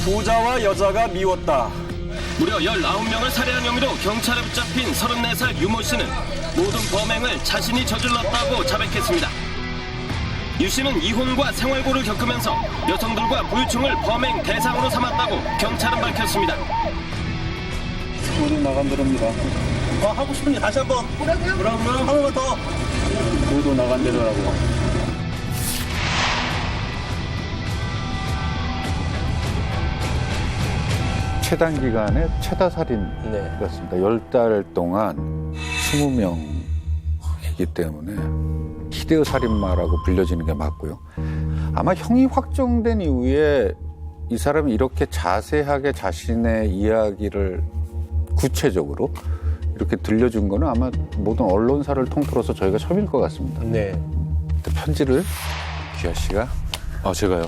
부자와 여자가 미웠다. 무려 19명을 살해한 혐의로 경찰에 붙잡힌 34살 유모 씨는 모든 범행을 자신이 저질렀다고 자백했습니다. 유 씨는 이혼과 생활고를 겪으면서 여성들과 부유층을 범행 대상으로 삼았다고 경찰은 밝혔습니다. 모두 나간대로입니다. 하고 싶은 게 다시 한번. 뭐라고요? 한 번만 더. 모두 나간대로라고. 최단 기간에 최다 살인이었습니다. 10달 동안 20명이기 때문에 히데오 살인마라고 불려지는 게 맞고요. 아마 형이 확정된 이후에 이 사람이 이렇게 자세하게 자신의 이야기를 구체적으로 이렇게 들려준 거는 아마 모든 언론사를 통틀어서 저희가 처음일 것 같습니다. 네. 편지를 귀하 씨가 제가요.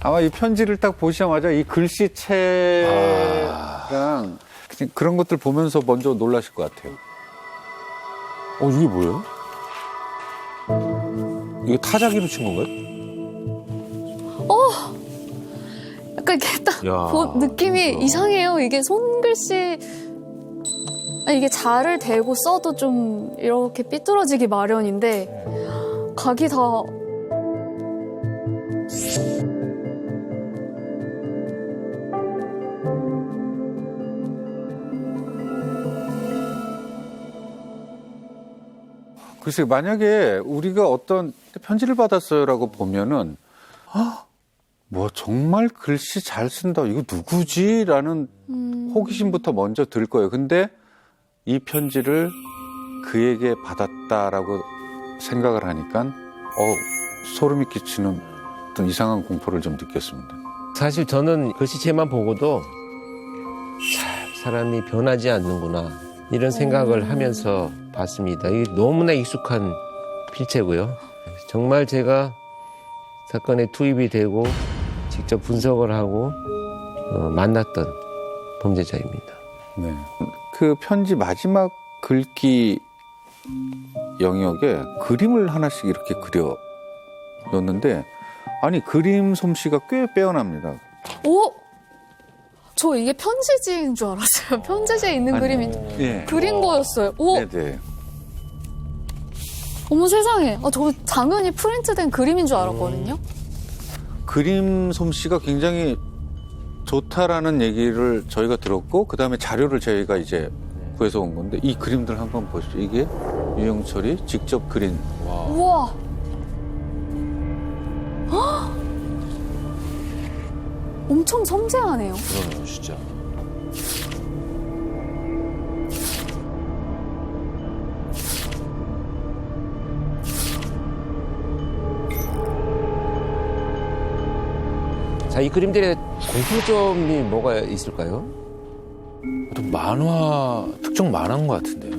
아마 이 편지를 딱 보시자마자 이 글씨체랑 그냥 그런 것들 보면서 먼저 놀라실 것 같아요. 이게 뭐예요? 이거 타자기로 친 건가요? 약간 이렇게 딱 야. 느낌이 이상해요. 이게 손글씨. 아니, 이게 자를 대고 써도 좀 이렇게 삐뚤어지기 마련인데 각이 다 글쎄 만약에 우리가 어떤 편지를 받았어요라고 보면은 뭐 정말 글씨 잘 쓴다 이거 누구지라는 호기심부터 먼저 들 거예요. 근데 이 편지를 그에게 받았다라고 생각을 하니까 소름이 끼치는 어떤 이상한 공포를 좀 느꼈습니다. 사실 저는 글씨체만 보고도 사람이 변하지 않는구나 이런 생각을 하면서 봤습니다. 이게 너무나 익숙한 필체고요. 정말 제가 사건에 투입이 되고 직접 분석을 하고 만났던 범죄자입니다. 네. 그 편지 마지막 글귀 영역에 그림을 하나씩 이렇게 그려 놓는데 아니 그림 솜씨가 꽤 빼어납니다. 오! 저 이게 편지지인 줄 알았어요. 편지지에 있는 그림이 예. 그린 거였어요. 오! 네네. 어머 세상에. 저 당연히 프린트된 그림인 줄 알았거든요. 그림 솜씨가 굉장히 좋다라는 얘기를 저희가 들었고 그 다음에 자료를 저희가 이제 구해서 온 건데 이 그림들 한번 보시죠. 이게 유영철이 직접 그린. 우와. 헉! 엄청 섬세하네요. 그러네요, 진짜. 자, 이 그림들의 공통점이 뭐가 있을까요? 특정 만화인 것 같은데요.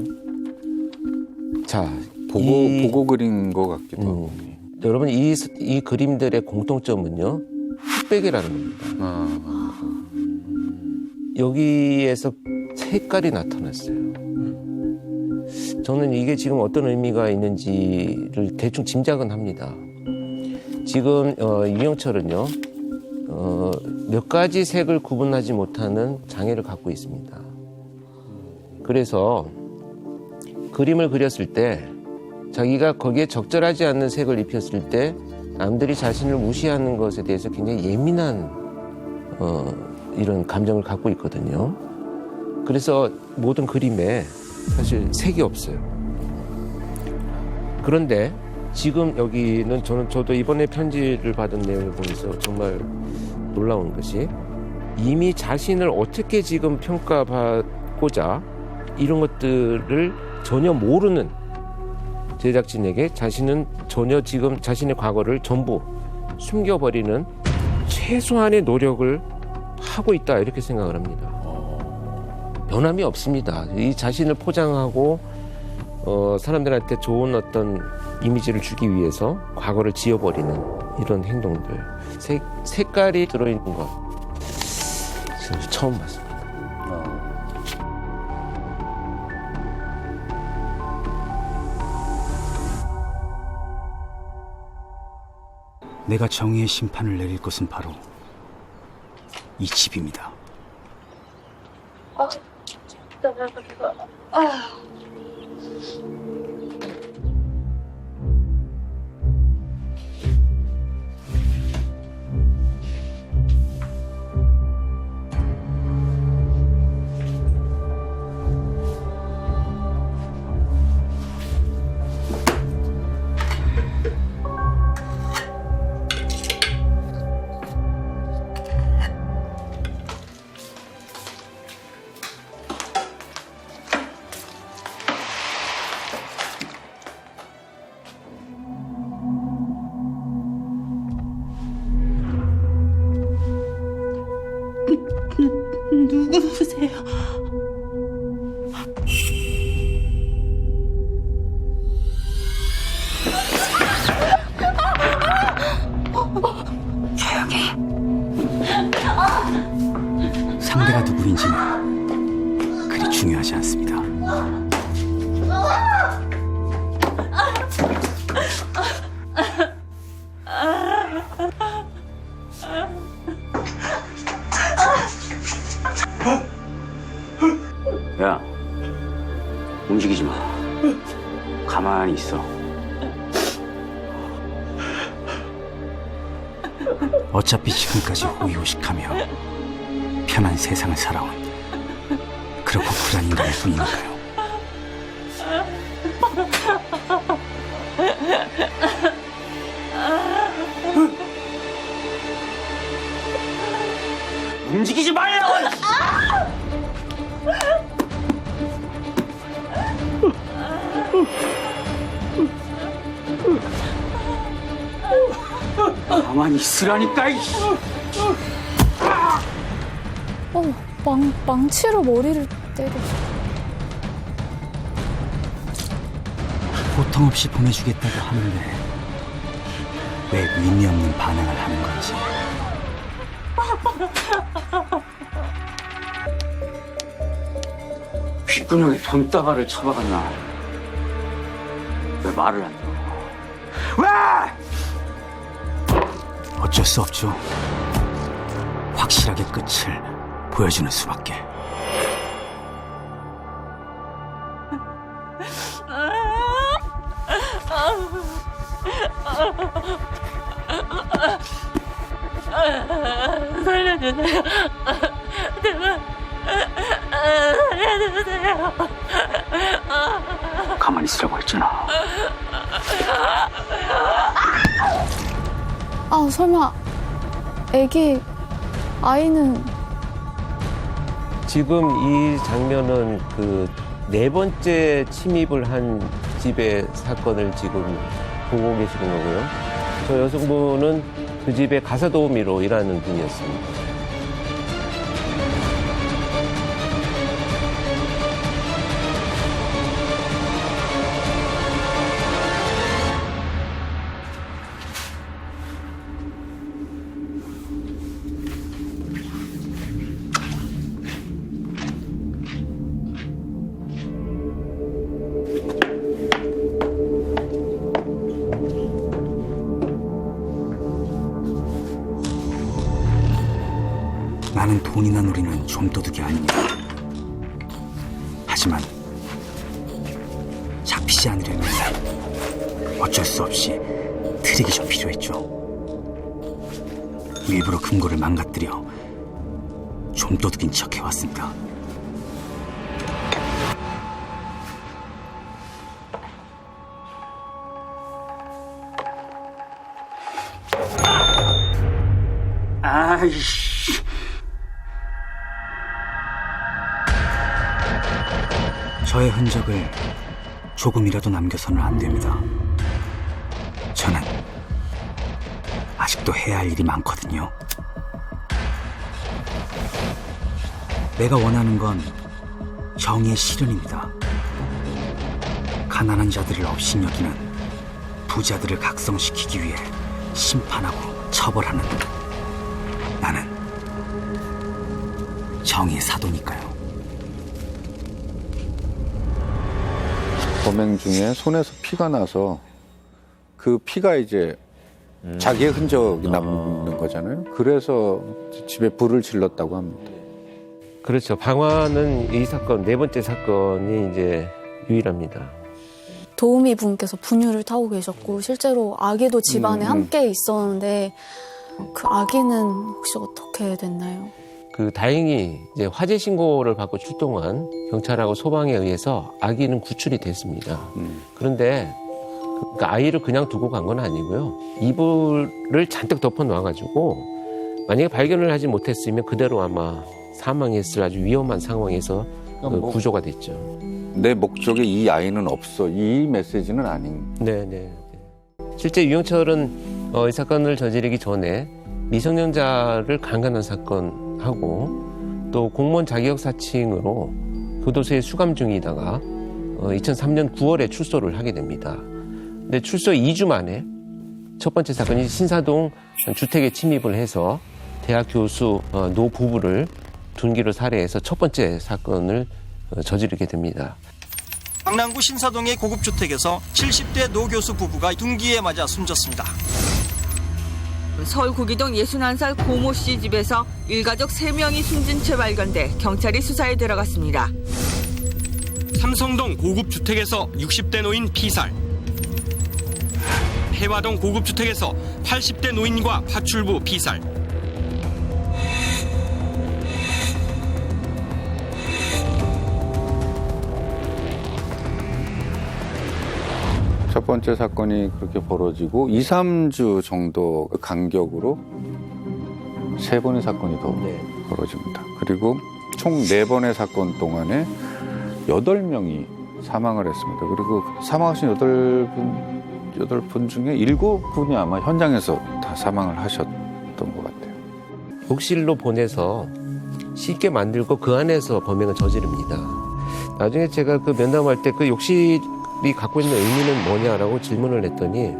자, 보고 그린 것 같기도 하고. 여러분, 이 그림들의 공통점은요, 흑백이라는 겁니다. 여기에서 색깔이 나타났어요. 저는 이게 지금 어떤 의미가 있는지를 대충 짐작은 합니다. 지금 유영철은요, 몇 가지 색을 구분하지 못하는 장애를 갖고 있습니다. 그래서 그림을 그렸을 때 자기가 거기에 적절하지 않는 색을 입혔을 때 남들이 자신을 무시하는 것에 대해서 굉장히 예민한 이런 감정을 갖고 있거든요. 그래서 모든 그림에 사실 색이 없어요. 그런데 지금 여기는 저도 이번에 편지를 받은 내용을 보면서 정말 놀라운 것이 이미 자신을 어떻게 지금 평가받고자 이런 것들을 전혀 모르는 제작진에게 자신은 전혀 지금 자신의 과거를 전부 숨겨버리는 최소한의 노력을 하고 있다 이렇게 생각을 합니다. 변함이 없습니다. 이 자신을 포장하고 사람들한테 좋은 어떤 이미지를 주기 위해서 과거를 지워버리는 이런 행동들. 색깔이 들어있는 것 처음 봤습니다. 내가 정의의 심판을 내릴 것은 바로 이 집입니다. 누구세요? 상대가 누구인지는 그리 중요하지 않습니다. 야, 움직이지 마. 가만히 있어. 어차피 지금까지 호의호식하며 편한 세상을 살아온 그렇고 쿨한 인간일 뿐이니까요. 움직이지 말라고! 가만히 있으라니까. 망치로 머리를 때려. 고통 없이 보내주겠다고 하는데 왜 의미 없는 반응을 하는 건지. 귓구녕에 돈다발을 쳐박았나. 왜 말을 안 들어? 왜? 어쩔 수 없죠. 확실하게 끝을 보여주는 수밖에. 살려주세요. 제발 살려주세요. 가만히 있으라고 했잖아. 아, 설마 아이는 지금 이 장면은 그 네 번째 침입을 한 집의 사건을 지금 보고 계시는 거고요. 저 여성분은 그 집의 가사도우미로 일하는 분이었습니다. 나는 돈이나 노리는 좀도둑이 아닙니다. 하지만 잡히지 않으려면 어쩔 수 없이 트릭이 좀 필요했죠. 일부러 금고를 망가뜨려 좀도둑인 척 해왔습니다. 아이씨. 저의 흔적을 조금이라도 남겨서는 안 됩니다. 저는 아직도 해야 할 일이 많거든요. 내가 원하는 건 정의의 실현입니다. 가난한 자들을 업신여기는 부자들을 각성시키기 위해 심판하고 처벌하는 나는 정의의 사도니까요. 범행 중에 손에서 피가 나서 그 피가 이제 자기의 흔적이 남는 거잖아요. 그래서 집에 불을 질렀다고 합니다. 그렇죠. 방화는 이 사건, 네 번째 사건이 이제 유일합니다. 도우미 분께서 분유를 타고 계셨고 실제로 아기도 집안에 함께 있었는데 그 아기는 혹시 어떻게 됐나요? 다행히 이제 화재 신고를 받고 출동한 경찰하고 소방에 의해서 아기는 구출이 됐습니다. 그런데 그 아이를 그냥 두고 간 건 아니고요. 이불을 잔뜩 덮어 놔가지고 만약에 발견을 하지 못했으면 그대로 아마 사망했을 아주 위험한 상황에서 구조가 됐죠. 내 목적에 이 아이는 없어. 이 메시지는 아닌. 네. 실제 유영철은 이 사건을 저지르기 전에 미성년자를 강간한 사건하고 또 공무원 자격 사칭으로 교도소에 수감 중이다가 2003년 9월에 출소를 하게 됩니다. 근데 출소 2주 만에 첫 번째 사건이 신사동 주택에 침입을 해서 대학 교수 노 부부를 둔기로 살해해서 첫 번째 사건을 저지르게 됩니다. 강남구 신사동의 고급주택에서 70대 노 교수 부부가 둔기에 맞아 숨졌습니다. 서울 구기동 61살 고모 씨 집에서 일가족 3명이 숨진 채 발견돼 경찰이 수사에 들어갔습니다. 삼성동 고급주택에서 60대 노인 피살. 해화동 고급주택에서 80대 노인과 파출부 피살. 첫 번째 사건이 그렇게 벌어지고 2, 3주 정도 간격으로 3번의 사건이 더 벌어집니다. 그리고 총 4번의 사건 동안에 8명이 사망을 했습니다. 그리고 사망하신 8분 중에 7분이 아마 현장에서 다 사망을 하셨던 것 같아요. 욕실로 보내서 쉽게 만들고 그 안에서 범행을 저지릅니다. 나중에 제가 그 면담할 때 그 욕실이 갖고 있는 의미는 뭐냐라고 질문을 했더니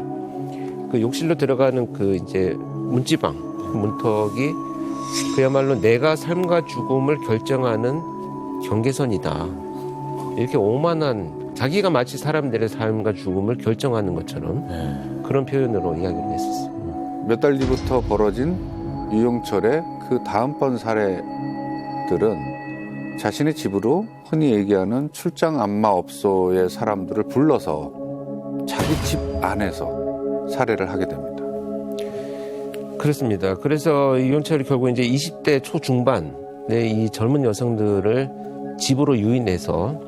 그 욕실로 들어가는 그 이제 문지방, 문턱이 그야말로 내가 삶과 죽음을 결정하는 경계선이다. 이렇게 오만한 자기가 마치 사람들의 삶과 죽음을 결정하는 것처럼 그런 표현으로 이야기를 했었어요. 몇 달 뒤부터 벌어진 유영철의 그 다음번 사례들은 자신의 집으로 흔히 얘기하는 출장 안마업소의 사람들을 불러서 자기 집 안에서 살해를 하게 됩니다. 그렇습니다. 그래서 유영철이 결국 이제 20대 초중반의 이 젊은 여성들을 집으로 유인해서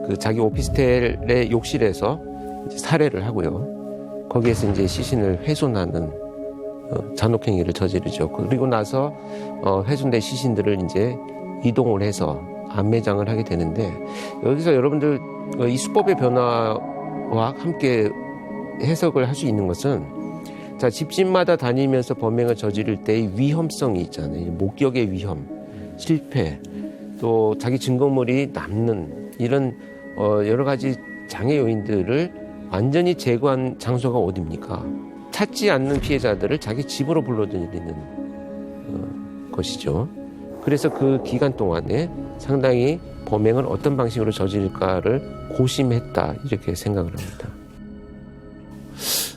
그 자기 오피스텔의 욕실에서 이제 살해를 하고요. 거기에서 이제 시신을 훼손하는 잔혹행위를 저지르죠. 그리고 나서 훼손된 시신들을 이제 이동을 해서 안매장을 하게 되는데 여기서 여러분들 이 수법의 변화와 함께 해석을 할 수 있는 것은 자, 집집마다 다니면서 범행을 저지를 때의 위험성이 있잖아요. 목격의 위험, 실패, 또 자기 증거물이 남는 이런 여러 가지 장애 요인들을 완전히 제거한 장소가 어디입니까? 찾지 않는 피해자들을 자기 집으로 불러들이는 것이죠. 그래서 그 기간 동안에 상당히 범행을 어떤 방식으로 저지를까를 고심했다 이렇게 생각을 합니다.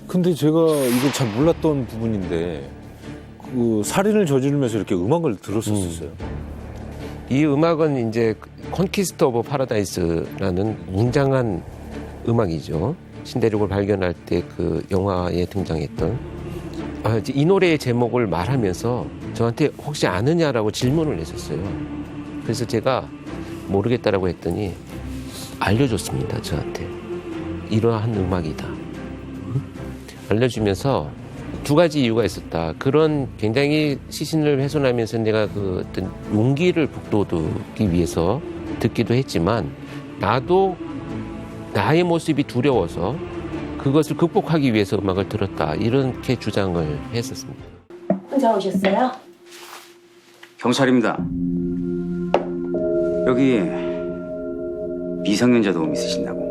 근데 제가 이거 잘 몰랐던 부분인데 그 살인을 저지르면서 이렇게 음악을 들었었어요. 이 음악은 이제 컨키스트 오브 파라다이스라는 웅장한 음악이죠. 신대륙을 발견할 때 그 영화에 등장했던 이 노래의 제목을 말하면서 저한테 혹시 아느냐라고 질문을 했었어요. 그래서 제가 모르겠다라고 했더니 알려줬습니다. 저한테 이러한 음악이다. 알려주면서 두 가지 이유가 있었다. 그런 굉장히 시신을 훼손하면서 내가 그 어떤 용기를 북돋우기 위해서 듣기도 했지만 나도 나의 모습이 두려워서 그것을 극복하기 위해서 음악을 들었다. 이렇게 주장을 했었습니다. 혼자 오셨어요? 경찰입니다. 여기 미성년자 도움 있으신다고.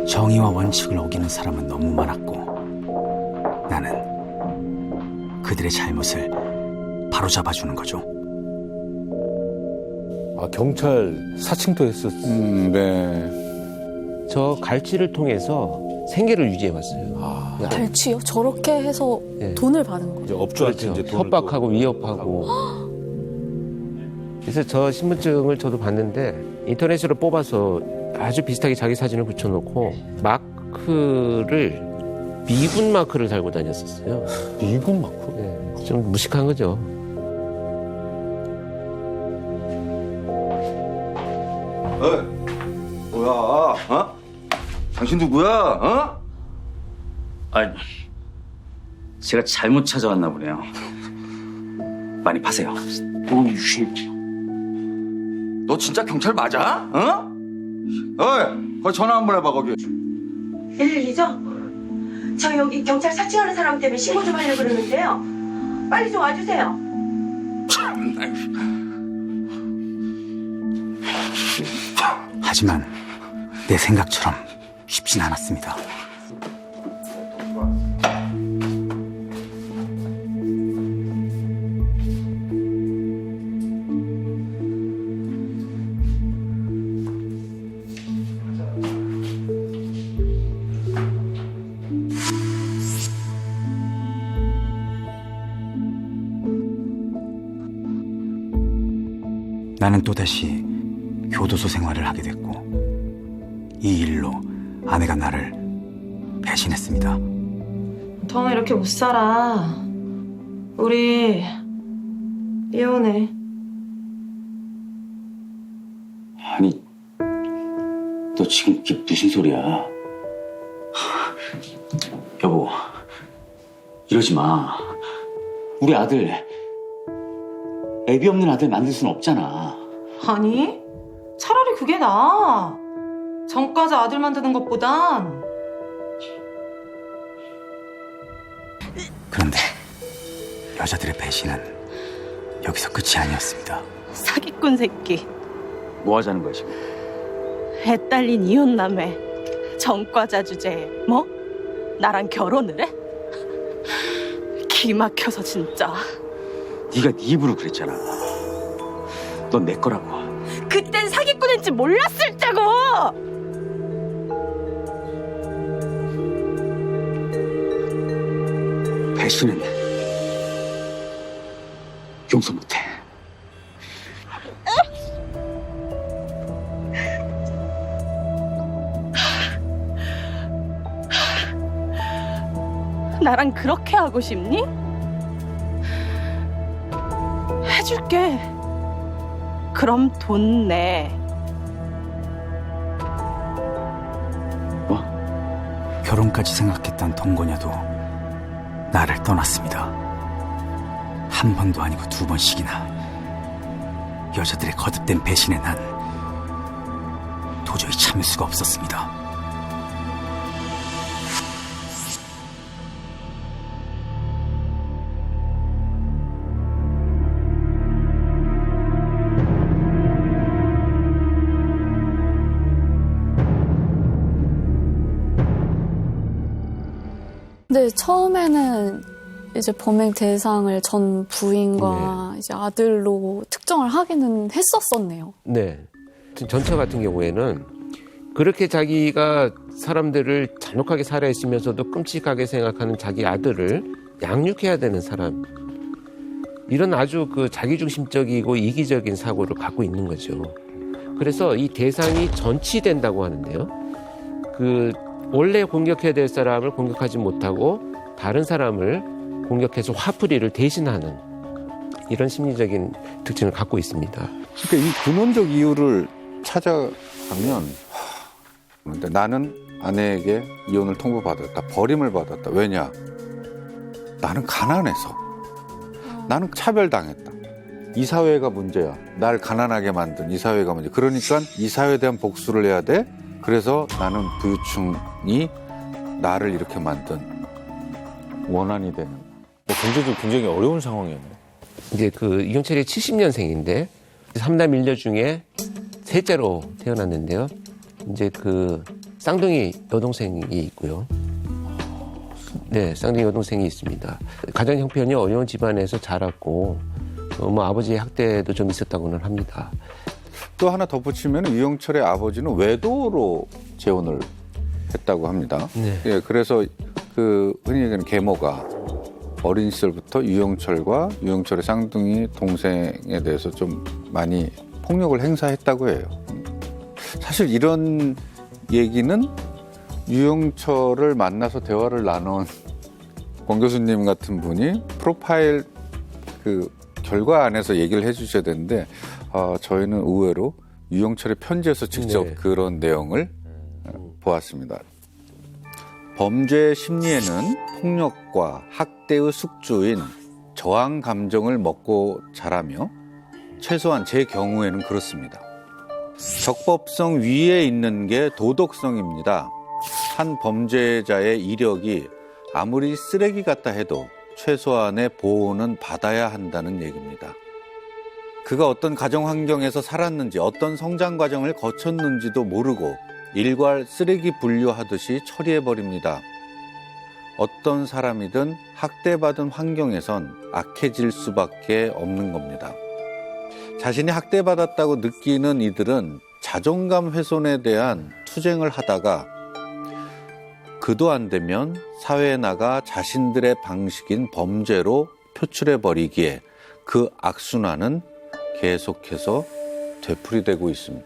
정의와 원칙을 어기는 사람은 너무 많았고 나는 그들의 잘못을 바로잡아주는 거죠. 아, 경찰 사칭도 했었어요. 네. 저 갈취를 통해서 생계를 유지해 왔어요. 발취요? 저렇게 해서 네. 돈을 받은 거죠. 이제 업주한테 그렇죠. 이제 돈을 협박하고 위협하고. 그래서 저 신분증을 저도 봤는데 인터넷으로 뽑아서 아주 비슷하게 자기 사진을 붙여놓고 마크를 미군 마크를 달고 다녔었어요. 미군 마크? 네, 좀 무식한 거죠. 뭐야? 어? 당신 누구야? 어? 아, 제가 잘못 찾아왔나 보네요. 많이 파세요. 어이 새끼. 너 진짜 경찰 맞아? 어? 어이, 거기 전화 한번 해봐 거기. 112죠? 저 여기 경찰 사칭하는 사람 때문에 신고 좀 하려고 그러는데요. 빨리 좀 와주세요. 하지만 내 생각처럼 쉽진 않았습니다. 나는 또다시 교도소 생활을 하게 됐고 이 일로 아내가 나를 배신했습니다. 더는 이렇게 못 살아. 우리 이혼해. 아니, 너 지금 그게 무슨 소리야? 여보, 이러지 마. 우리 아들, 애비 없는 아들 만들 순 없잖아. 아니, 차라리 그게 나아. 전과자 아들 만드는 것보단. 그런데 여자들의 배신은 여기서 끝이 아니었습니다. 사기꾼 새끼. 뭐 하자는 거야, 지금? 애 딸린 이혼남매. 전과자 주제에 뭐? 나랑 결혼을 해? 기 막혀서 진짜. 네가 네 입으로 그랬잖아. 넌 내 거라고. 그땐 사기꾼인지 몰랐을 때고. 배신은 용서 못해. 나랑 그렇게 하고 싶니? 해줄게. 그럼 돈 내. 뭐? 결혼까지 생각했던 동거녀도 나를 떠났습니다. 한 번도 아니고 두 번씩이나. 여자들의 거듭된 배신에 난 도저히 참을 수가 없었습니다. 근데 처음에는 이제 범행 대상을 전 부인과 이제 아들로 특정을 하기는 했었었네요. 네. 전처 같은 경우에는 그렇게 자기가 사람들을 잔혹하게 살해했으면서도 끔찍하게 생각하는 자기 아들을 양육해야 되는 사람. 이런 아주 그 자기중심적이고 이기적인 사고를 갖고 있는 거죠. 그래서 이 대상이 전치된다고 하는데요. 그 원래 공격해야 될 사람을 공격하지 못하고 다른 사람을 공격해서 화풀이를 대신하는 이런 심리적인 특징을 갖고 있습니다. 그러니까 이 근원적 이유를 찾아가면 근데 나는 아내에게 이혼을 통보받았다. 버림을 받았다. 왜냐? 나는 가난해서. 나는 차별당했다. 이 사회가 문제야. 날 가난하게 만든 이 사회가 문제. 그러니까 이 사회에 대한 복수를 해야 돼. 그래서 나는 부유층이 나를 이렇게 만든 원한이 되는. 경제도 굉장히 어려운 상황이었네. 이제 그 이경철이 70년생인데 3남 1녀 중에 셋째로 태어났는데요. 이제 그 쌍둥이 여동생이 있고요. 네, 쌍둥이 여동생이 있습니다. 가정 형편이 어려운 집안에서 자랐고 뭐 아버지의 학대도 좀 있었다고는 합니다. 또 하나 덧붙이면 유영철의 아버지는 외도로 재혼을 했다고 합니다. 네. 예, 그래서 그 흔히 얘기하는 계모가 어린 시절부터 유영철과 유영철의 쌍둥이 동생에 대해서 좀 많이 폭력을 행사했다고 해요. 사실 이런 얘기는 유영철을 만나서 대화를 나눈 권 교수님 같은 분이 프로파일 그 결과 안에서 얘기를 해주셔야 되는데 저희는 의외로 유영철의 편지에서 직접 네. 그런 내용을 보았습니다. 범죄 심리에는 폭력과 학대의 숙주인 저항 감정을 먹고 자라며 최소한 제 경우에는 그렇습니다. 적법성 위에 있는 게 도덕성입니다. 한 범죄자의 이력이 아무리 쓰레기 같다 해도 최소한의 보호는 받아야 한다는 얘기입니다. 그가 어떤 가정 환경에서 살았는지 어떤 성장 과정을 거쳤는지도 모르고 일괄 쓰레기 분류하듯이 처리해버립니다. 어떤 사람이든 학대받은 환경에선 악해질 수밖에 없는 겁니다. 자신이 학대받았다고 느끼는 이들은 자존감 훼손에 대한 투쟁을 하다가 그도 안 되면 사회에 나가 자신들의 방식인 범죄로 표출해버리기에 그 악순환은 계속해서 되풀이되고 있습니다.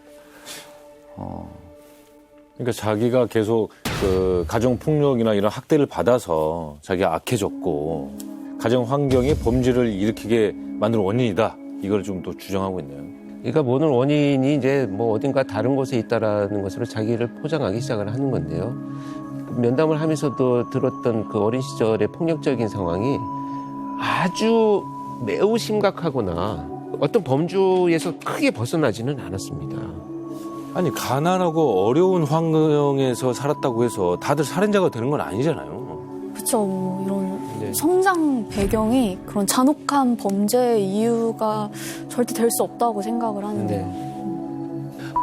그러니까 자기가 계속 그 가정 폭력이나 이런 학대를 받아서 자기가 악해졌고 가정 환경이 범죄를 일으키게 만든 원인이다. 이걸 좀 또 주장하고 있네요. 그러니까 모든 원인이 이제 뭐 어딘가 다른 곳에 있다라는 것으로 자기를 포장하기 시작을 하는 건데요. 면담을 하면서도 들었던 그 어린 시절의 폭력적인 상황이 아주 매우 심각하거나 어떤 범주에서 크게 벗어나지는 않았습니다. 아니 가난하고 어려운 환경에서 살았다고 해서 다들 살인자가 되는 건 아니잖아요. 그렇죠. 이런 성장 배경이 그런 잔혹한 범죄 이유가 절대 될 수 없다고 생각을 하는데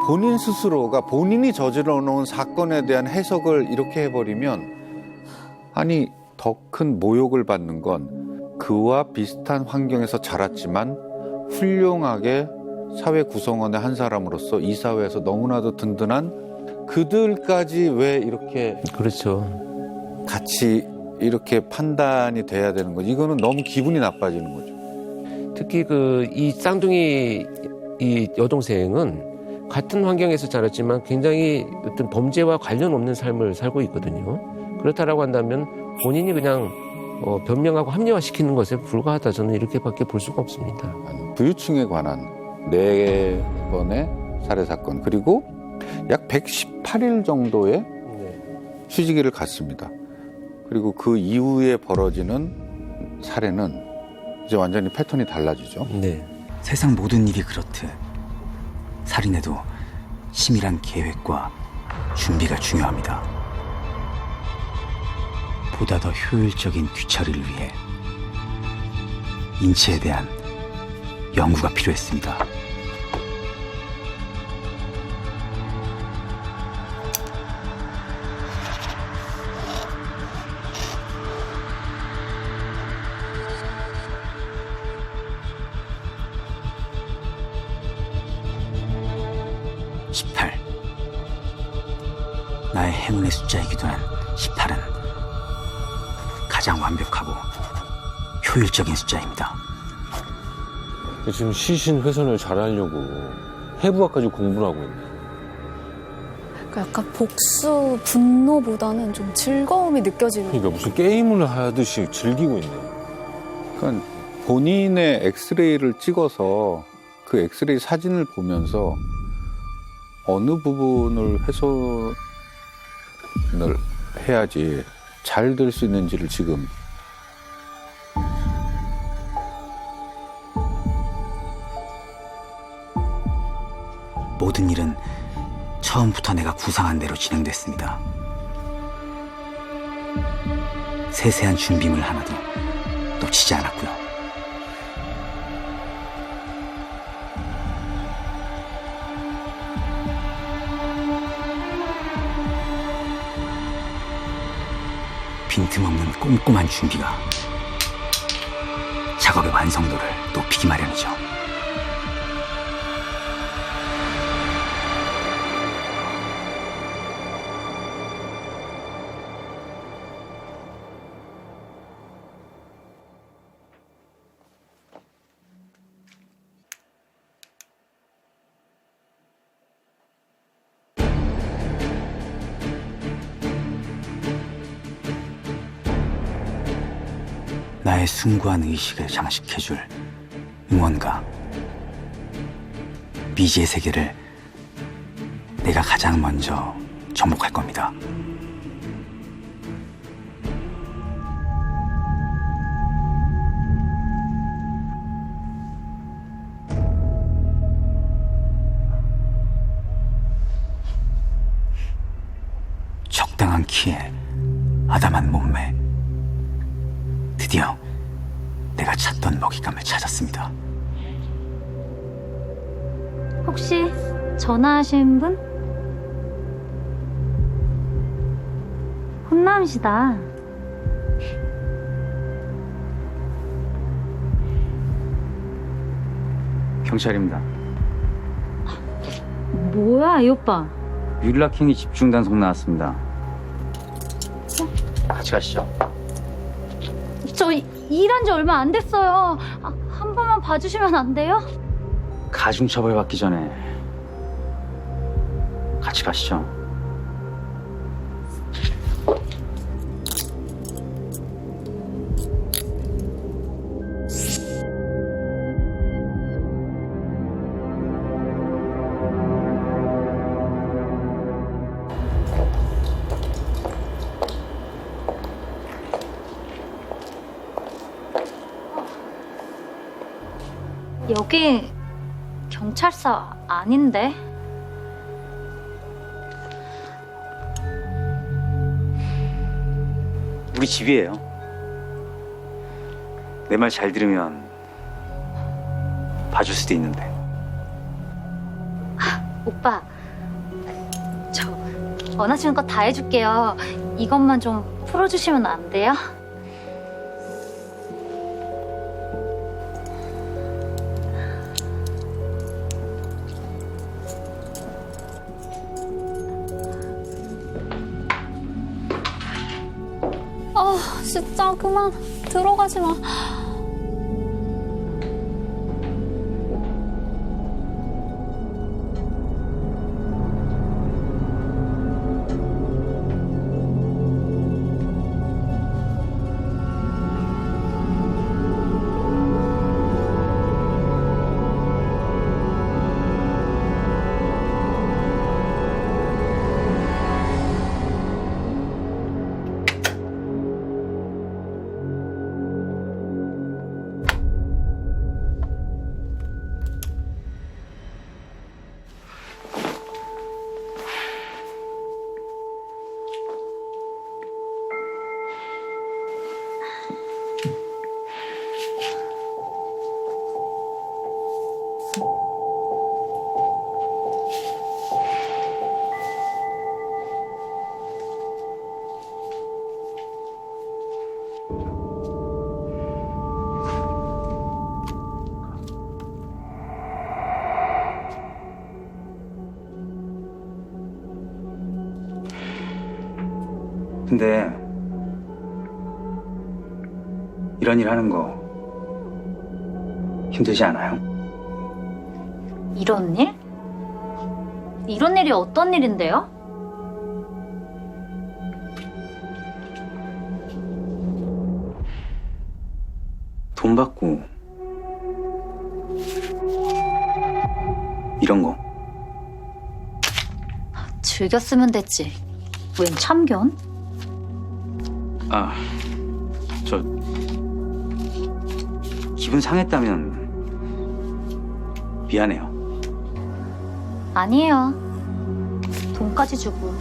본인 스스로가 본인이 저질러 놓은 사건에 대한 해석을 이렇게 해버리면 아니 더 큰 모욕을 받는 건 그와 비슷한 환경에서 자랐지만 훌륭하게 사회 구성원의 한 사람으로서 이 사회에서 너무나도 든든한 그들까지 왜 이렇게 그렇죠. 같이 이렇게 판단이 돼야 되는 거지. 이거는 너무 기분이 나빠지는 거죠. 특히 그 이 쌍둥이 이 여동생은 같은 환경에서 자랐지만 굉장히 어떤 범죄와 관련 없는 삶을 살고 있거든요. 그렇다라고 한다면 본인이 그냥 변명하고 합리화시키는 것에 불과하다. 저는 이렇게밖에 볼 수가 없습니다. 부유층에 관한 4번의 살해 사건 그리고 약 118일 정도의 휴지기를 갔습니다. 그리고 그 이후에 벌어지는 살해는 이제 완전히 패턴이 달라지죠. 네. 세상 모든 일이 그렇듯 살인에도 치밀한 계획과 준비가 중요합니다. 보다 더 효율적인 뒤처리를 위해 인체에 대한 연구가 필요했습니다. 나의 행운의 숫자이기도 한 18은 가장 완벽하고 효율적인 숫자입니다. 지금 시신 훼손을 잘하려고 해부학까지 공부를 하고 있네. 그러니까 약간 복수, 분노보다는 좀 즐거움이 느껴지는. 그러니까 무슨 게임을 하듯이 즐기고 있네. 그러니까 본인의 엑스레이를 찍어서 그 엑스레이 사진을 보면서 어느 부분을 훼손을 해야지 잘 될 수 있는지를 지금 모든 일은 처음부터 내가 구상한 대로 진행됐습니다. 세세한 준비물 하나도 놓치지 않았고요. 빈틈없는 꼼꼼한 준비가 작업의 완성도를 높이기 마련이죠. 너의 숭고한 의식을 장식해줄 응원가 미지의 세계를 내가 가장 먼저 정복할 겁니다. 적당한 키에 아담한 몸매, 드디어 내가 찾던 먹잇감을 찾았습니다. 혹시 전화하신 분? 혼남이시다. 경찰입니다. 뭐야, 이 오빠. 율라킹이 집중 단속 나왔습니다. 같이 가시죠. 저 일한 지 얼마 안 됐어요. 한 번만 봐주시면 안 돼요? 가중처벌 받기 전에 같이 가시죠. 여기 경찰서 아닌데? 우리 집이에요. 내 말 잘 들으면 봐줄 수도 있는데. 오빠, 저 원하시는 거 다 해줄게요. 이것만 좀 풀어주시면 안 돼요? 진짜 그만 들어가지 마. 근데 이런 일 하는 거 힘들지 않아요? 이런 일? 이런 일이 어떤 일인데요? 돈 받고 이런 거. 즐겨 쓰면 됐지. 웬 참견? 저 기분 상했다면 미안해요. 아니에요. 돈까지 주고.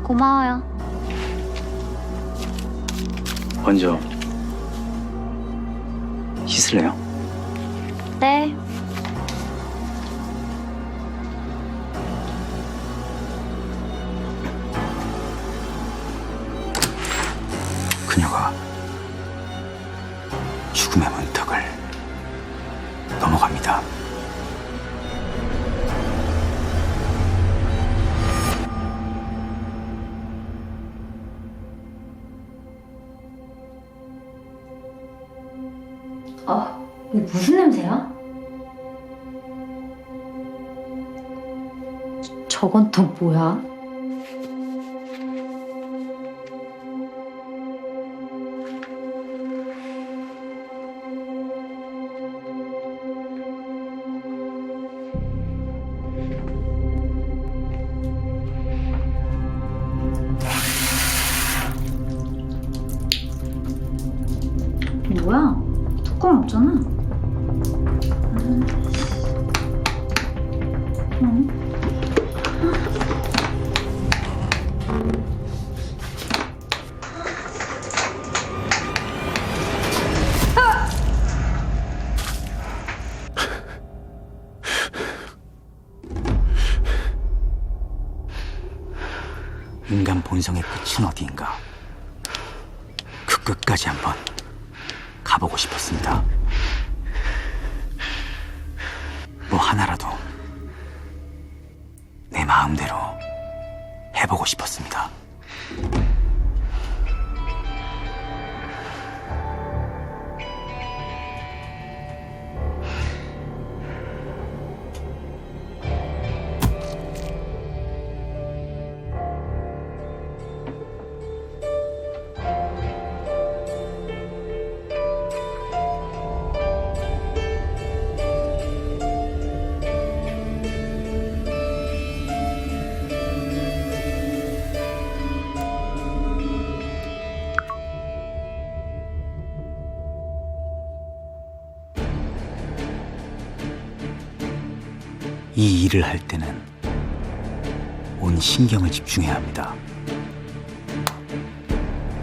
고마워요. 먼저 씻을래요? 네. 그녀가 죽음의 문턱을 넘어갑니다. 이게 무슨 냄새야? 저건 또 뭐야? 뚜껑 없잖아. 인간 본성의 끝은 어디인가? 그 끝까지 한번 가보고 싶었습니다. 뭐 하나라도 내 마음대로 해보고 싶었습니다. 이 일을 할 때는 온 신경을 집중해야 합니다.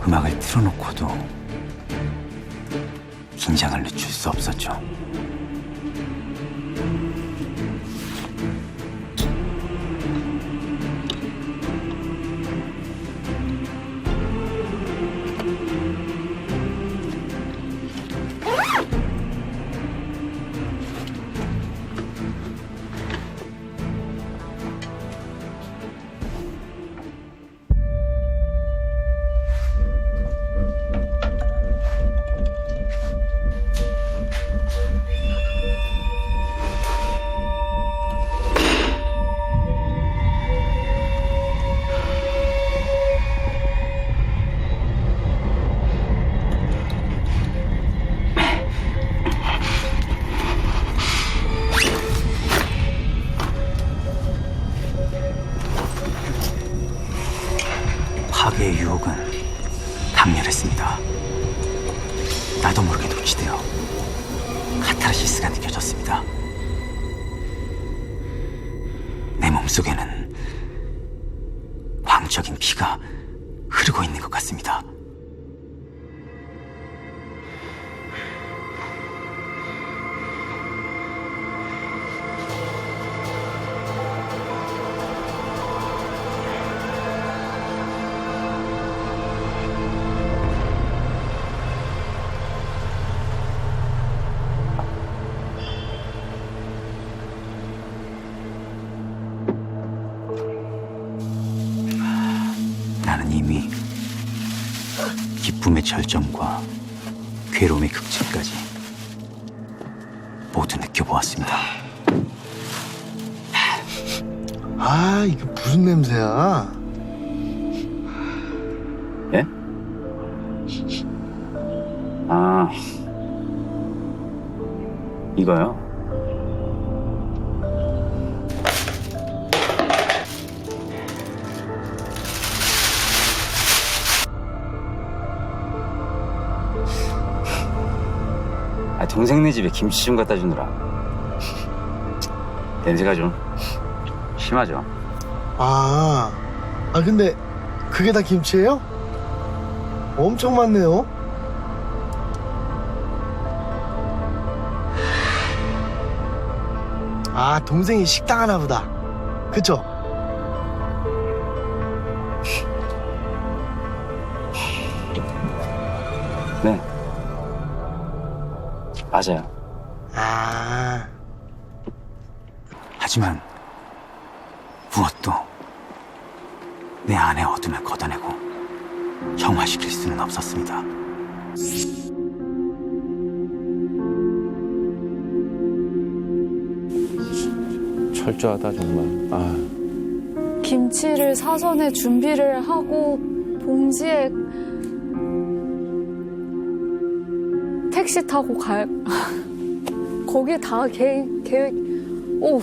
음악을 틀어놓고도 긴장을 늦출 수 없었죠. 파괴의 유혹은 강렬했습니다. 나도 모르게 노치되어 카타르시스가 느껴졌습니다. 내 몸속에는 광적인 피가 흐르고 있는 것 같습니다. 나는 이미 기쁨의 절정과 괴로움의 극치까지 모두 느껴보았습니다. 아, 이게 무슨 냄새야? 예? 아, 이거요? 동생네 집에 김치 좀 갖다 주느라 냄새가 좀 심하죠. 근데 그게 다 김치예요? 엄청 많네요. 동생이 식당 하나 보다. 그쵸? 네, 맞아요. 하지만 무엇도 내 안의 어둠을 걷어내고 정화시킬 수는 없었습니다. 철저하다 정말. 김치를 사전에 준비를 하고 봉지에 택시 타고 거기 다 계획. 오.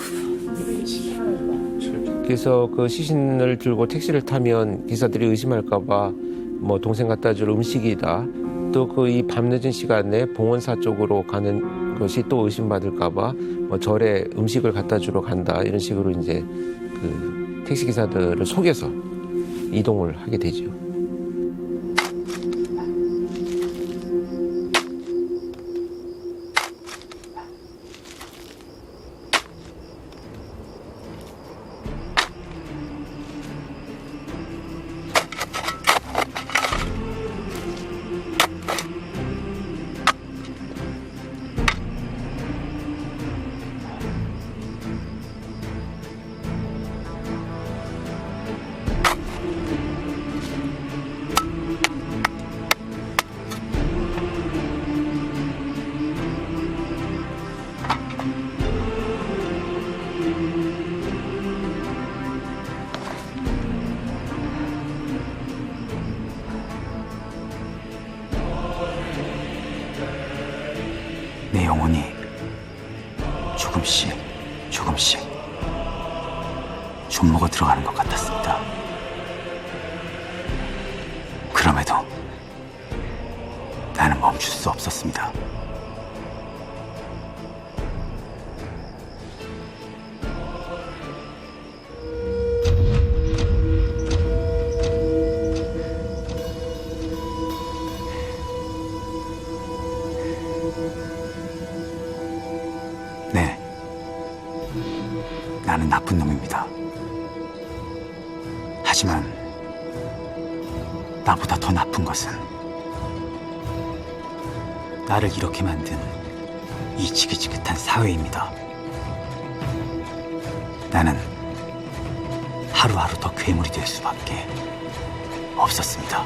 그래서 그 시신을 들고 택시를 타면 기사들이 의심할까봐 뭐 동생 갖다 줄 음식이다 또 그 이 밤늦은 시간에 봉원사 쪽으로 가는 것이 또 의심받을까봐 뭐 절에 음식을 갖다 주러 간다 이런 식으로 이제 그 택시 기사들을 속여서 이동을 하게 되죠. 내 영혼이 조금씩 존모가 들어가는 것 같았습니다. 그럼에도 나는 멈출 수 없었습니다. 네, 나는 나쁜 놈입니다. 하지만 나보다 더 나쁜 것은 나를 이렇게 만든 이 지긋지긋한 사회입니다. 나는 하루하루 더 괴물이 될 수밖에 없었습니다.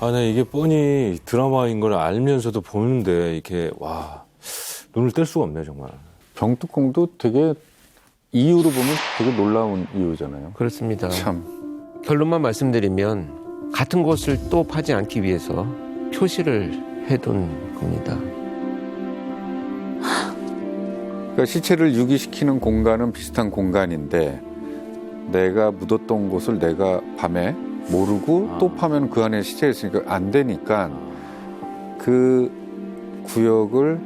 아, 나 이게 뻔히 드라마인 걸 알면서도 보는데 이렇게 와 눈을 뗄 수가 없네 정말. 병뚜껑도 되게 이유로 보면 되게 놀라운 이유잖아요. 그렇습니다. 참. 결론만 말씀드리면 같은 곳을 또 파지 않기 위해서 표시를 해둔 겁니다. 그러니까 시체를 유기시키는 공간은 비슷한 공간인데 내가 묻었던 곳을 내가 밤에 모르고 또 파면 그 안에 시체가 있으니까 안 되니까 그 구역을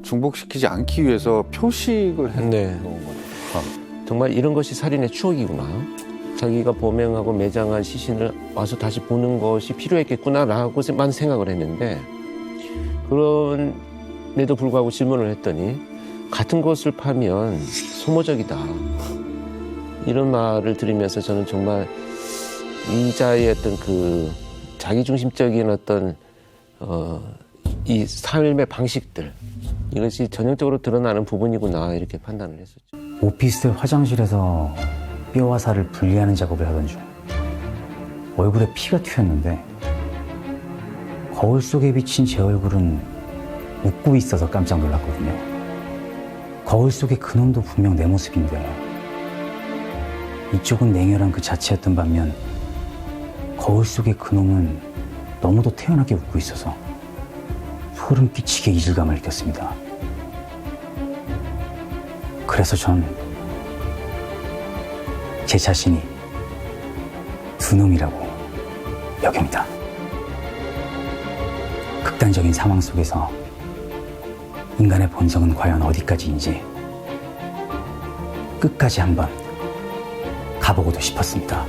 중복시키지 않기 위해서 표식을 해놓은 거예요. 정말 이런 것이 살인의 추억이구나. 자기가 범행하고 매장한 시신을 와서 다시 보는 것이 필요했겠구나라고만 생각을 했는데 그럼에도 불구하고 질문을 했더니 같은 것을 파면 소모적이다. 이런 말을 들으면서 저는 정말 이자의 어떤 그 자기중심적인 어떤 이 삶의 방식들 이것이 전형적으로 드러나는 부분이구나 이렇게 판단을 했었죠. 오피스텔 화장실에서 뼈와 살을 분리하는 작업을 하던 중 얼굴에 피가 튀었는데 거울 속에 비친 제 얼굴은 웃고 있어서 깜짝 놀랐거든요. 거울 속의 그놈도 분명 내 모습인데 이쪽은 냉혈한 그 자체였던 반면 거울 속의 그놈은 너무도 태연하게 웃고 있어서 소름 끼치게 이질감을 느꼈습니다. 그래서 전 제 자신이 두 놈이라고 여깁니다. 극단적인 상황 속에서 인간의 본성은 과연 어디까지인지 끝까지 한번 가보고도 싶었습니다.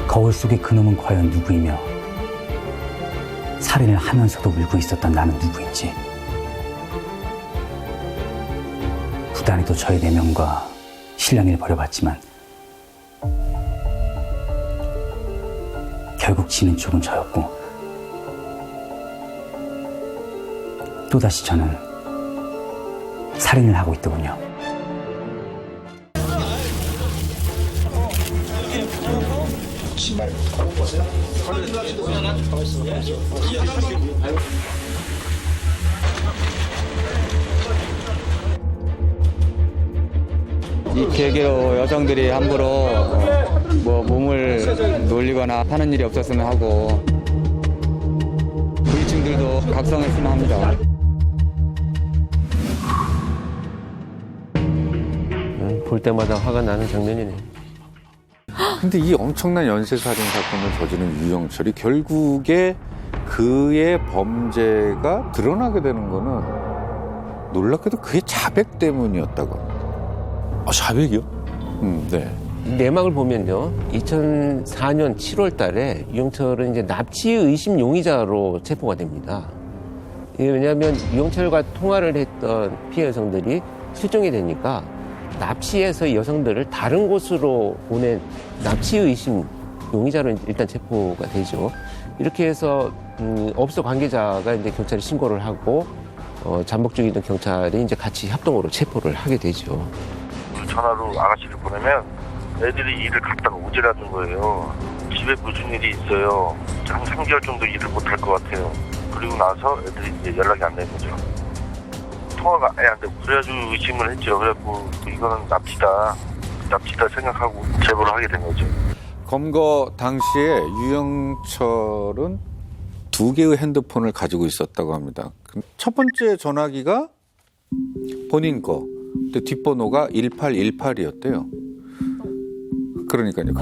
거울 속의 그놈은 과연 누구이며 살인을 하면서도 울고 있었던 나는 누구인지 부단히도 저의 내면과 실랑이를 벌여봤지만 결국 지는 쪽은 저였고 또다시 저는 살인을 하고 있더군요. 이 계기로 여성들이 함부로 뭐 몸을 놀리거나 하는 일이 없었으면 하고 부위층들도 각성했으면 합니다. 볼 때마다 화가 나는 장면이네요. 근데 이 엄청난 연쇄살인 사건을 저지른 유영철이 결국에 그의 범죄가 드러나게 되는 거는 놀랍게도 그게 자백 때문이었다고 합니다. 자백이요? 네. 내막을 보면요. 2004년 7월 달에 유영철은 이제 납치 의심 용의자로 체포가 됩니다. 이게 왜냐하면 유영철과 통화를 했던 피해 여성들이 실종이 되니까 납치해서 여성들을 다른 곳으로 보낸 납치 의심 용의자로 일단 체포가 되죠. 이렇게 해서 업소 관계자가 이제 경찰에 신고를 하고 잠복 중이던 경찰이 이제 같이 협동으로 체포를 하게 되죠. 전화로 아가씨를 보내면 애들이 일을 갖다 오지라는 거예요. 집에 무슨 일이 있어요. 한 3개월 정도 일을 못할 것 같아요. 그리고 나서 애들이 이제 연락이 안 되는 거죠. 통화가 아예 안 되고 그래가지고 의심을 했죠. 그래갖고 이거는 납치다 생각하고 제보를 하게 된 거죠. 검거 당시에 유영철은 2개의 핸드폰을 가지고 있었다고 합니다. 첫 번째 전화기가 본인 거, 근데 뒷번호가 1818이었대요. 그러니까요.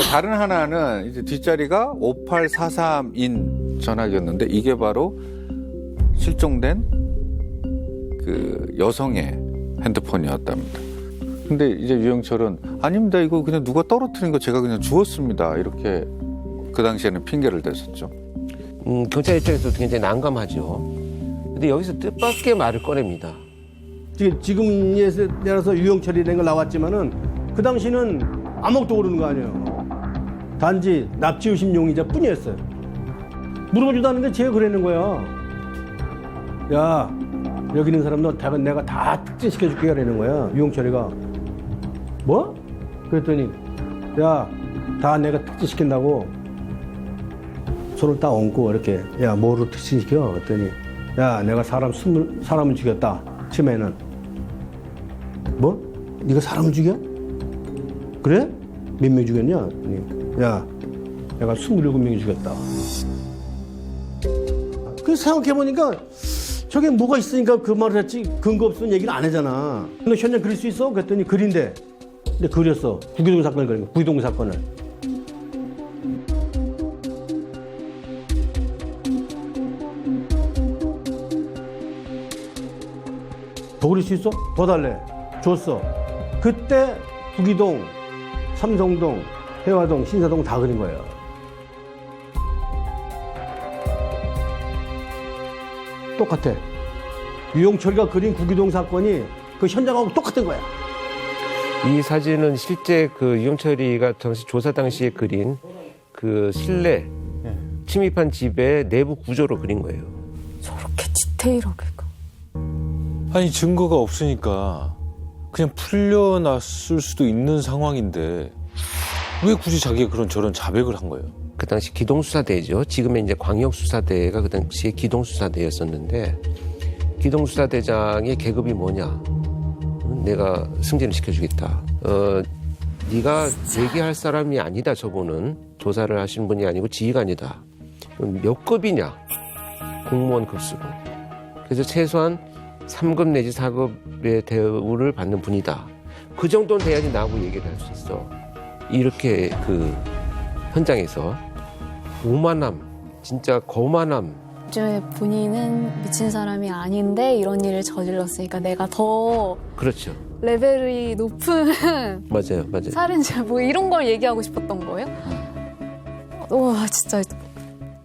다른 하나는 이제 뒷자리가 5843인 전화기였는데 이게 바로 실종된 그 여성의 핸드폰이었답니다. 근데 이제 유영철은 아닙니다. 이거 그냥 누가 떨어뜨린 거 제가 그냥 주웠습니다. 이렇게 그 당시에는 핑계를 댔었죠. 경찰 입장에서도 굉장히 난감하죠. 근데 여기서 뜻밖의 말을 꺼냅니다. 지금 내려서 유영철이라는 걸 나왔지만은 그 당시는 아무것도 모르는 거 아니에요. 단지 납치 의심 용의자 뿐이었어요. 물어보지도 않는데 제가 그랬는 거야. 야, 여기 있는 사람도 내가 다 특진시켜줄게 그러는 거야. 유영철이가. 뭐? 그랬더니 야, 다 내가 특진시킨다고 손을 딱 얹고 이렇게 야, 뭐로 특진시켜? 그랬더니 야, 내가 사람을 죽였다. 처음에는 뭐? 네가 사람을 죽여? 그래? 몇 명 죽였냐? 야, 내가 27명이 죽였다. 그래서 생각해보니까 저게 뭐가 있으니까 그 말을 했지 근거 없으면 얘기를 안 하잖아. 너 현장 그릴 수 있어? 그랬더니 그린데. 근데 그렸어. 구기동 사건을 그린 거야. 구기동 사건을. 더 그릴 수 있어? 더 달래. 줬어. 그때 구기동, 삼성동, 해화동, 신사동 다 그린 거예요. 똑같아. 유영철이가 그린 구기동 사건이 그 현장하고 똑같은 거야. 이 사진은 실제 그 유영철이가 당시 조사 당시에 그린 그 실내 침입한 집의 내부 구조로 그린 거예요. 저렇게 디테일하게. 아니 증거가 없으니까 그냥 풀려났을 수도 있는 상황인데 왜 굳이 자기가 저런 자백을 한 거예요? 그 당시 기동수사대죠. 지금의 이제 광역수사대가 그 당시에 기동수사대였었는데 기동수사대장의 계급이 뭐냐? 내가 승진을 시켜주겠다. 네가 얘기할 사람이 아니다. 저분은 조사를 하신 분이 아니고 지휘관이다. 몇 급이냐? 공무원 급수로. 그래서 최소한 3급 내지 4급의 대우를 받는 분이다. 그 정도는 돼야지 나하고 얘기를 할 수 있어. 이렇게 그 현장에서 오만함, 진짜 거만함. 이제 본인은 미친 사람이 아닌데 이런 일을 저질렀으니까 내가 더 그렇죠. 레벨이 높은 맞아요. 살인자 뭐 이런 걸 얘기하고 싶었던 거예요. 와 진짜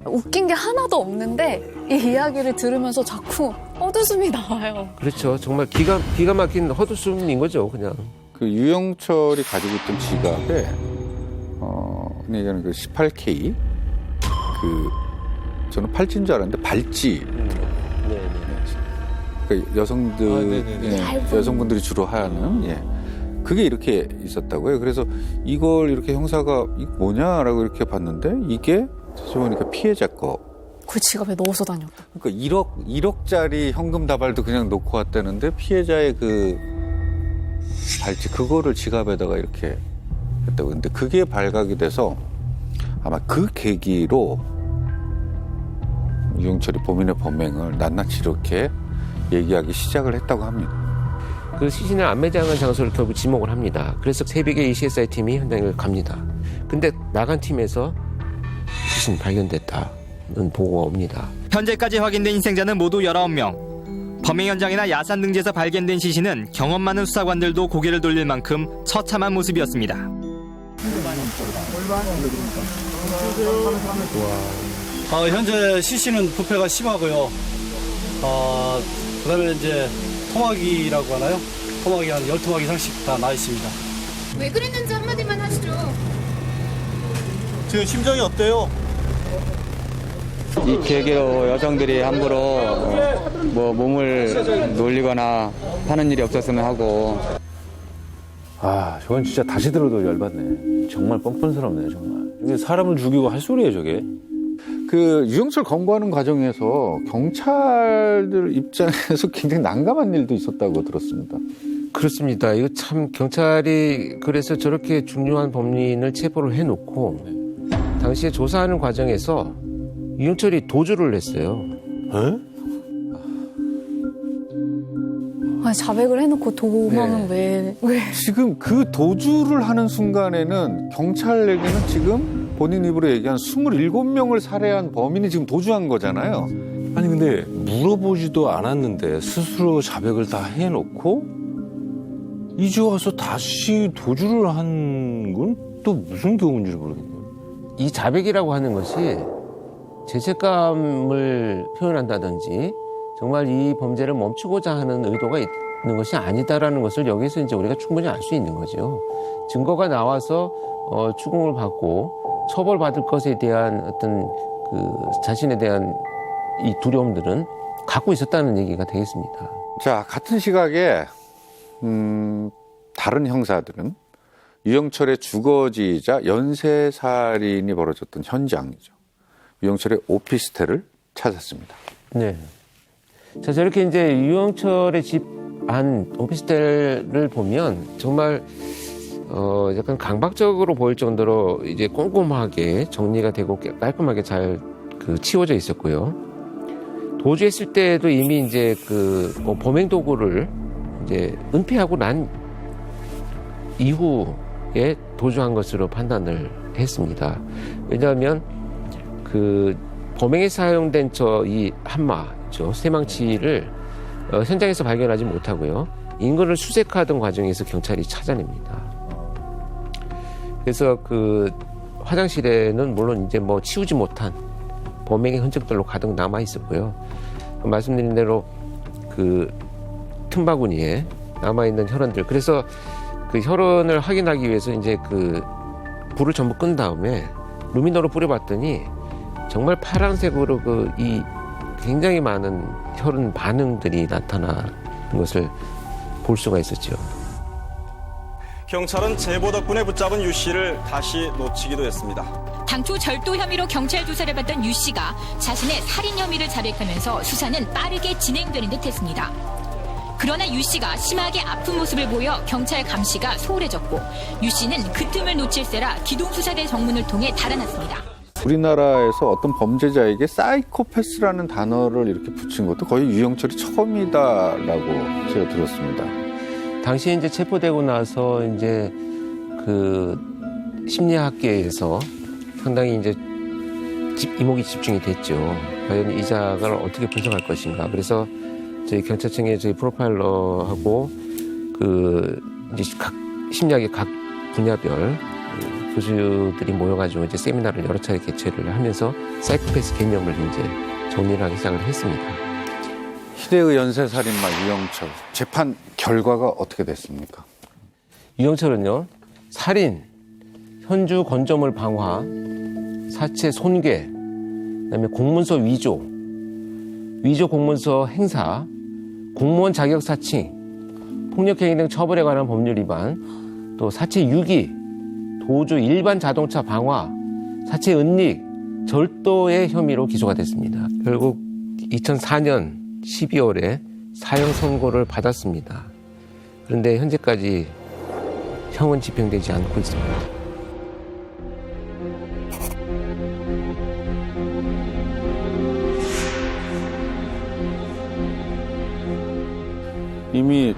웃긴 게 하나도 없는데 이 이야기를 들으면서 자꾸 헛웃음이 나와요. 그렇죠. 정말 기가 막힌 헛웃음인 거죠, 그냥. 그 유영철이 가지고 있던 지갑에 그냥 얘기하는 그 18K 저는 팔찌인 줄 알았는데 발찌. 그 여성분들이 주로 하는 그게 이렇게 있었다고요. 그래서 이걸 이렇게 형사가 이거 뭐냐라고 이렇게 봤는데 이게 사실 보니까 피해자 거. 그 지갑에 넣어서 다녔다. 그러니까 1억짜리 현금 다발도 그냥 놓고 왔다는데 피해자의 그 발찌 그거를 지갑에다가 이렇게 했다고. 근데 그게 발각이 돼서 아마 그 계기로 유영철이 범인의 범행을 낱낱이 이렇게 얘기하기 시작을 했다고 합니다. 그 시신을 안매장한 장소를 결국 지목을 합니다. 그래서 새벽에 이 CSI 팀이 현장을 갑니다. 근데 나간 팀에서 시신 발견됐다는 보고가 옵니다. 현재까지 확인된 희생자는 모두 19명. 범행 현장이나 야산 등지에서 발견된 시신은 경험 많은 수사관들도 고개를 돌릴 만큼 처참한 모습이었습니다. 현재 시신은 부패가 심하고요. 그다음에 이제 토막이라고 하나요? 토막이 한 10토막 이상씩 다 나 있습니다. 왜 그랬는지 한마디만 하시죠. 지금 심정이 어때요? 이 계기로 여성들이 함부로 뭐 몸을 놀리거나 하는 일이 없었으면 하고. 아, 저건 진짜 다시 들어도 열받네. 정말 뻔뻔스럽네, 정말. 이게 사람을 죽이고 할 소리예요, 저게. 그 유영철 검거하는 과정에서 경찰들 입장에서 굉장히 난감한 일도 있었다고 들었습니다. 그렇습니다. 이거 참 경찰이 그래서 저렇게 중요한 범인을 체포를 해놓고 당시에 조사하는 과정에서 유영철이 도주를 했어요. 아니, 자백을 해놓고 도망은 왜? 지금 그 도주를 하는 순간에는 경찰에게는 지금 본인 입으로 얘기한 27명을 살해한 범인이 지금 도주한 거잖아요. 아니 근데 물어보지도 않았는데 스스로 자백을 다 해놓고 이제 와서 다시 도주를 한 건 또 무슨 경우인지 모르겠네요. 이 자백이라고 하는 것이 죄책감을 표현한다든지 정말 이 범죄를 멈추고자 하는 의도가 있는 것이 아니다라는 것을 여기서 이제 우리가 충분히 알 수 있는 거죠. 증거가 나와서 추궁을 받고 처벌받을 것에 대한 어떤 그 자신에 대한 이 두려움들은 갖고 있었다는 얘기가 되겠습니다. 자, 같은 시각에 다른 형사들은 유영철의 주거지이자 연쇄살인이 벌어졌던 현장이죠. 유영철의 오피스텔을 찾았습니다. 네. 자, 저렇게 이제 유영철의 집 안 오피스텔을 보면 정말 약간 강박적으로 보일 정도로 이제 꼼꼼하게 정리가 되고 깔끔하게 잘 치워져 있었고요. 도주했을 때도 이미 이제 범행 도구를 이제 은폐하고 난 이후에 도주한 것으로 판단을 했습니다. 왜냐하면 범행에 사용된 이 한마죠, 쇠망치를 현장에서 발견하지 못하고요. 인근을 수색하던 과정에서 경찰이 찾아냅니다. 그래서 화장실에는 물론 이제 치우지 못한 범행의 흔적들로 가득 남아 있었고요. 말씀드린 대로 틈바구니에 남아있는 혈흔들. 그래서 혈흔을 확인하기 위해서 이제 불을 전부 끈 다음에 루미너로 뿌려봤더니 정말 파란색으로 이 굉장히 많은 혈흔 반응들이 나타나는 것을 볼 수가 있었죠. 경찰은 제보 덕분에 붙잡은 유 씨를 다시 놓치기도 했습니다. 당초 절도 혐의로 경찰 조사를 받던 유 씨가 자신의 살인 혐의를 자백하면서 수사는 빠르게 진행되는 듯했습니다. 그러나 유 씨가 심하게 아픈 모습을 보여 경찰 감시가 소홀해졌고 유 씨는 그 틈을 놓칠세라 기동수사대 정문을 통해 달아났습니다. 우리나라에서 어떤 범죄자에게 사이코패스라는 단어를 이렇게 붙인 것도 거의 유영철이 처음이다라고 제가 들었습니다. 당시에 이제 체포되고 나서 이제 심리학계에서 상당히 이제 이목이 집중이 됐죠. 과연 이 자가 어떻게 분석할 것인가. 그래서 저희 경찰청의 저희 프로파일러하고 이제 각 심리학의 각 분야별 교수들이 모여가지고 이제 세미나를 여러 차례 개최를 하면서 사이코패스 개념을 이제 정리를 하기 시작을 했습니다. 희대의 연쇄살인마 유영철 재판 결과가 어떻게 됐습니까? 유영철은요, 살인, 현주 건조물 방화, 사체 손괴, 그다음에 공문서 위조, 위조 공문서 행사, 공무원 자격 사칭, 폭력행위 등 처벌에 관한 법률 위반, 또 사체 유기, 도주 일반 자동차 방화, 사체 은닉, 절도의 혐의로 기소가 됐습니다. 결국 2004년 12월에 사형 선고를 받았습니다. 그런데 현재까지 형은 집행되지 않고 있습니다. 이미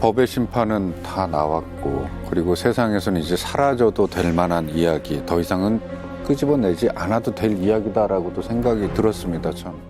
법의 심판은 다 나왔고 그리고 세상에서는 이제 사라져도 될 만한 이야기, 더 이상은 끄집어내지 않아도 될 이야기다라고도 생각이 들었습니다. 참.